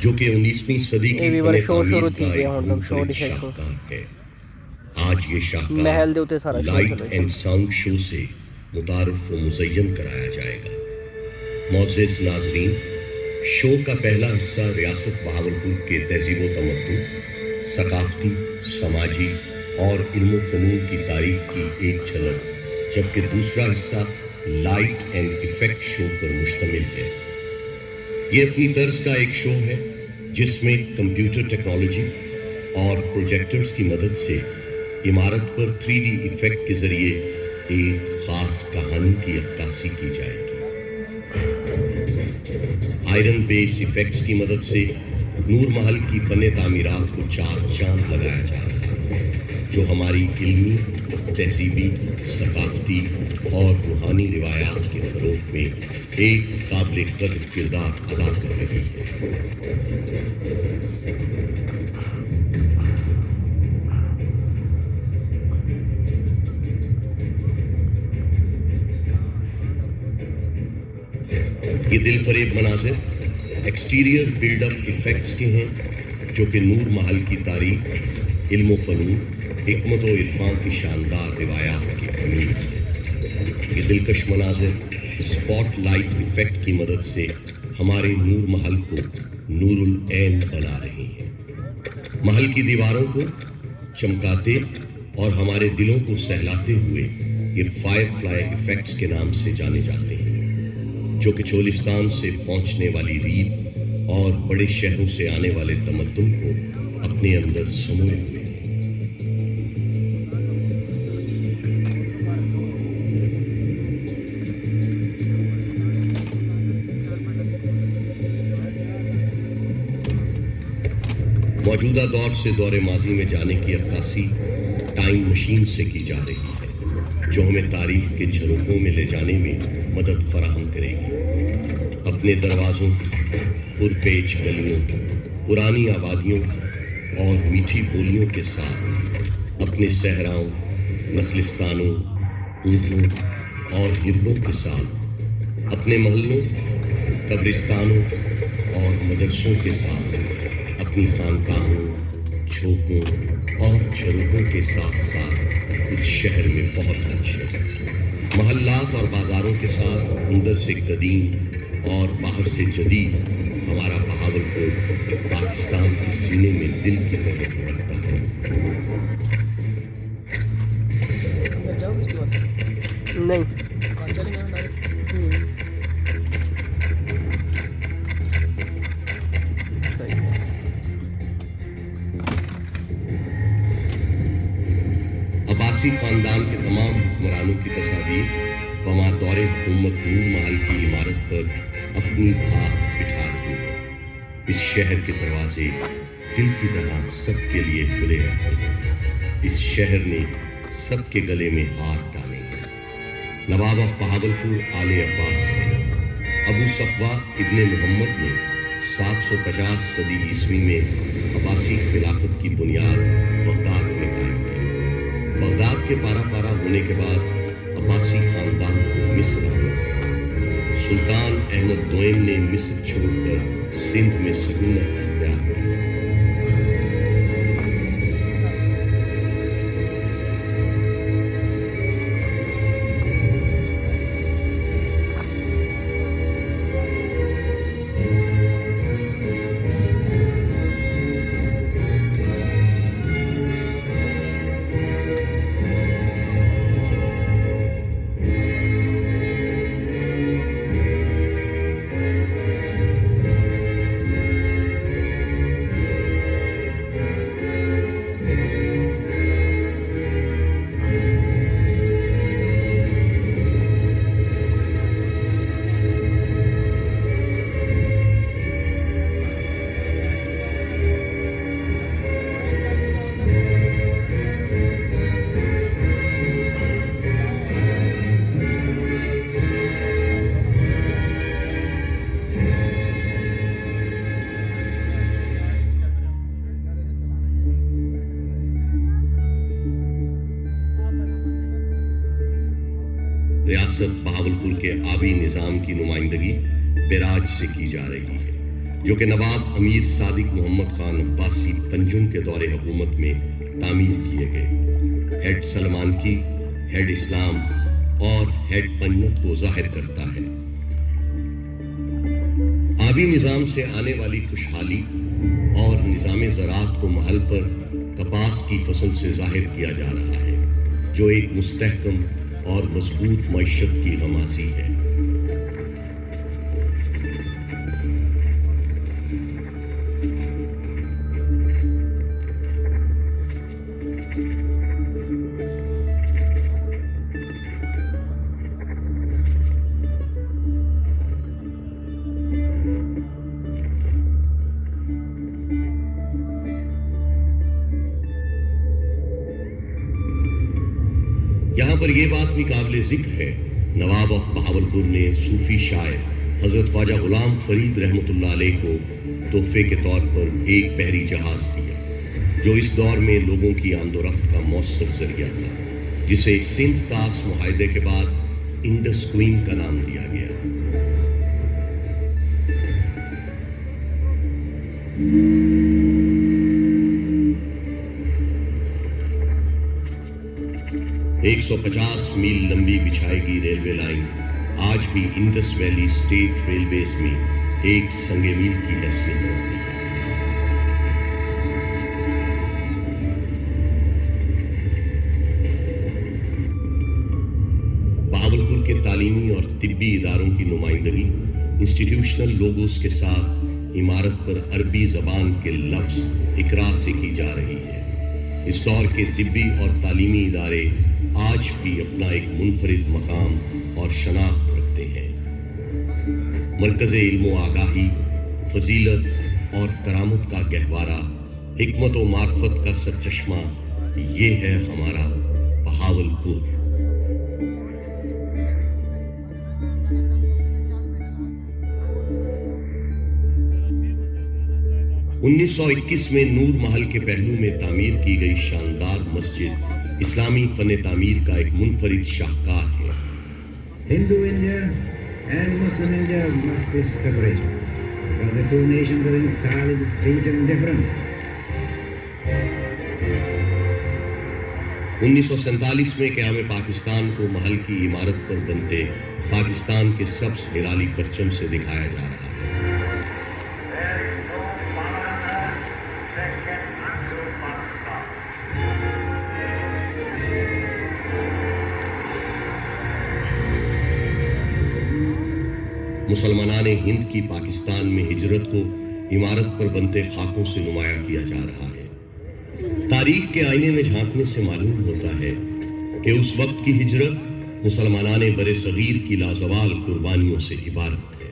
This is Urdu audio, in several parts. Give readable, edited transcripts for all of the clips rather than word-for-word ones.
جو کہ 19ویں صدی کی بھی فن بڑے شور تعمیر شروع کا تھی گیا ایک مطلب شور منفرد دکھائے شو شاہکار ہے۔ آج یہ محل دے شاہکار اتنے سارا شور لائٹ چلو اینڈ ساؤنڈ شو سے متعارف و مزین کرایا جائے گا۔ معزز ناظرین، شو کا پہلا حصہ ریاست بہاولپور کے تہذیب و تمدن، ثقافتی، سماجی اور علم و فنون کی تاریخ کی ایک جھلک، جبکہ دوسرا حصہ لائٹ اینڈ ایفیکٹ شو پر مشتمل ہے۔ یہ اپنی طرز کا ایک شو ہے جس میں کمپیوٹر ٹیکنالوجی اور پروجیکٹرز کی مدد سے عمارت پر 3D ایفیکٹ کے ذریعے ایک خاص کہانی کی عکاسی کی جائے گی۔ آئرن بیس ایفیکٹس کی مدد سے نور محل کی فن تعمیرات کو چار چاند لگایا جا رہا ہے، جو ہماری علمی، تہذیبی، ثقافتی اور روحانی روایات کے فروغ میں ایک قابل قدر کردار ادا کر رہی ہے۔ یہ دل فریب مناظر ایکسٹیریئر بلڈ اپ ایفیکٹس کے ہیں، جو کہ نور محل کی تاریخ، علم و فنون، حکمت و عرفان کی شاندار روایات کی امید ہے۔ یہ دلکش مناظر اسپاٹ لائٹ ایفیکٹ کی مدد سے ہمارے نور محل کو نور العین بنا رہے ہیں۔ محل کی دیواروں کو چمکاتے اور ہمارے دلوں کو سہلاتے ہوئے یہ فائر فلائی ایفیکٹس کے نام سے جانے جاتے ہیں، جو کہ چولستان سے پہنچنے والی ریت اور بڑے شہروں سے آنے والے تمدن کو اپنے اندر سموئے ہوئے ہیں۔ موجودہ دور سے دور ماضی میں جانے کی عکاسی ٹائم مشین سے کی جا رہی ہے، جو ہمیں تاریخ کے جھروکوں میں لے جانے میں مدد فراہم کرے گی۔ اپنے دروازوں، پرپیچ گلیوں، پرانی آبادیوں اور میٹھی بولیوں کے ساتھ، اپنے صحراؤں، نخلستانوں، اونٹوں اور ہرنوں کے ساتھ، اپنے محلوں، قبرستانوں اور مدرسوں کے ساتھ، اپنی خانقاہوں، جھوکوں اور جھروکوں کے ساتھ ساتھ اس شہر میں بہت کچھ ہے۔ محلات اور بازاروں کے ساتھ اندر سے قدیم اور باہر سے جدید، ہمارا بہاولپور پاکستان کے سینے میں دل کی طرح دھڑکتا ہے۔ نہیں عباسی خاندان کے تمام حکمرانوں کی تصاویر بمادور حکومت نور محل کی عمارت پر اپنی بھاگ بٹھا رہی ہیں۔ اس شہر کے دروازے دل کی طرح سب کے لیے کھلے رہتے ہیں۔ اس شہر نے سب کے گلے میں ہاتھ ڈالے ہیں۔ نواب آف بہاولپور آل عباس ابو صفوہ ابن محمد نے 750 صدی عیسوی میں عباسی خلافت کی بنیاد بغداد میں قائم کی۔ بغداد کے پارا پارا ہونے کے بعد عباسی خاندان کو مصر آنا پڑا۔ سلطان احمد دوئم نے مصر چھوڑ کر سندھ میں سکونت اختیار کی۔ ریاست بہاولپور کے آبی نظام کی نمائندگی بیراج سے کی جا رہی ہے۔ جو کہ نواب امیر صادق محمد خان عباسی پنجم کے دور حکومت میں تعمیر کیے گئے۔ ہیڈ سلمان کی، ہیڈ اسلام اور ہیڈ پنجت کو ظاہر کرتا ہے۔ آبی نظام سے آنے والی خوشحالی اور نظام زراعت کو محل پر کپاس کی فصل سے ظاہر کیا جا رہا ہے، جو ایک مستحکم اور مضبوط معیشت کی غمازی ہے۔ یہاں پر یہ بات بھی قابل ذکر ہے، نواب آف بہاولپور نے صوفی شاعر حضرت خواجہ غلام فرید رحمۃ اللہ علیہ کو تحفے کے طور پر ایک بحری جہاز دیا، جو اس دور میں لوگوں کی آمد و رفت کا مؤثر ذریعہ تھا، جسے سندھ طاس معاہدے کے بعد انڈس کوئین کا نام دیا گیا۔ 150 میل لمبی بچھائی گئی ریلوے لائن آج بھی انڈس ویلی اسٹیٹ ریلویز میں ایک سنگ میل کی حیثیت رکھتی ہے۔ بہاولپور کے تعلیمی اور طبی اداروں کی نمائندگی انسٹیٹیوشنل لوگوز کے ساتھ عمارت پر عربی زبان کے لفظ اقرا سے کی جا رہی ہے۔ اس دور کے طبی اور تعلیمی ادارے آج بھی اپنا ایک منفرد مقام اور شناخت رکھتے ہیں۔ مرکز علم و آگاہی، فضیلت اور کرامت کا گہوارہ، حکمت و معرفت کا سرچشمہ، یہ ہے ہمارا بہاولپور۔ 1921 میں نور محل کے پہلو میں تعمیر کی گئی شاندار مسجد اسلامی فن تعمیر کا ایک منفرد شاہکار ہے۔ Hindu India and Muslim India must be separated, because the two nations are entirely distinct and different. 1947 میں قیام پاکستان کو محل کی عمارت پر بنتے پاکستان کے سبز ہلالی پرچم سے دکھایا جا رہا ہے۔ مسلمانان ہند کی پاکستان میں ہجرت کو عمارت پر بنتے خاکوں سے نمایاں کیا جا رہا ہے۔ تاریخ کے آئینے میں جھانکنے سے معلوم ہوتا ہے کہ اس وقت کی ہجرت مسلمانان بر صغیر کی لازوال قربانیوں سے عبارت ہے۔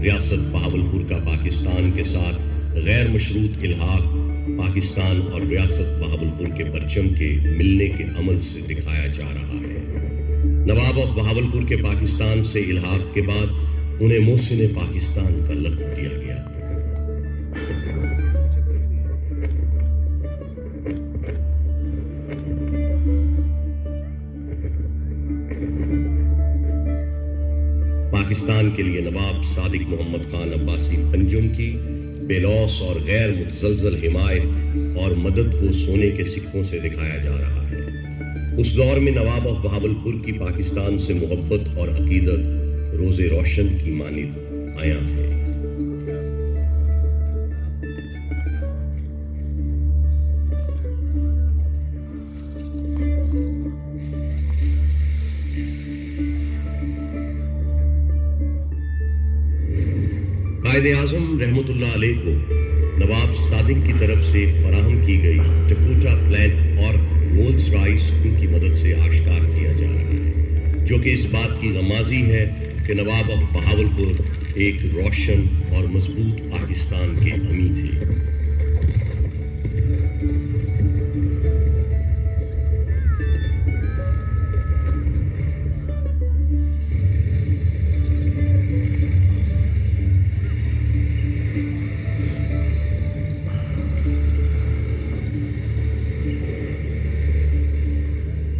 ریاست بہاولپور کا پاکستان کے ساتھ غیر مشروط الحاق پاکستان اور ریاست بہاولپور کے پرچم کے ملنے کے عمل سے دکھایا جا رہا ہے۔ نواب آف بہاولپور کے پاکستان سے الحاق کے بعد انہیں محسن پاکستان کا لقب دیا گیا۔ پاکستان کے لیے نواب صادق محمد خان عباسی پنجم کی بے لوث اور غیر متزلزل حمایت اور مدد کو سونے کے سکوں سے دکھایا جا رہا ہے۔ اس دور میں نواب آف بہاولپور کی پاکستان سے محبت اور عقیدت روز روشن کی مانند عیاں ہے۔ قائد اعظم رحمۃ اللہ علیہ کو نواب صادق کی طرف سے فراہم کی گئی ڈکوٹا پلان اور رولز رائس ان کی مدد سے آشکار کیا جا رہا ہے، جو کہ اس بات کی غمازی ہے کہ نواب آف بہاولپور ایک روشن اور مضبوط پاکستان کے حامی تھے۔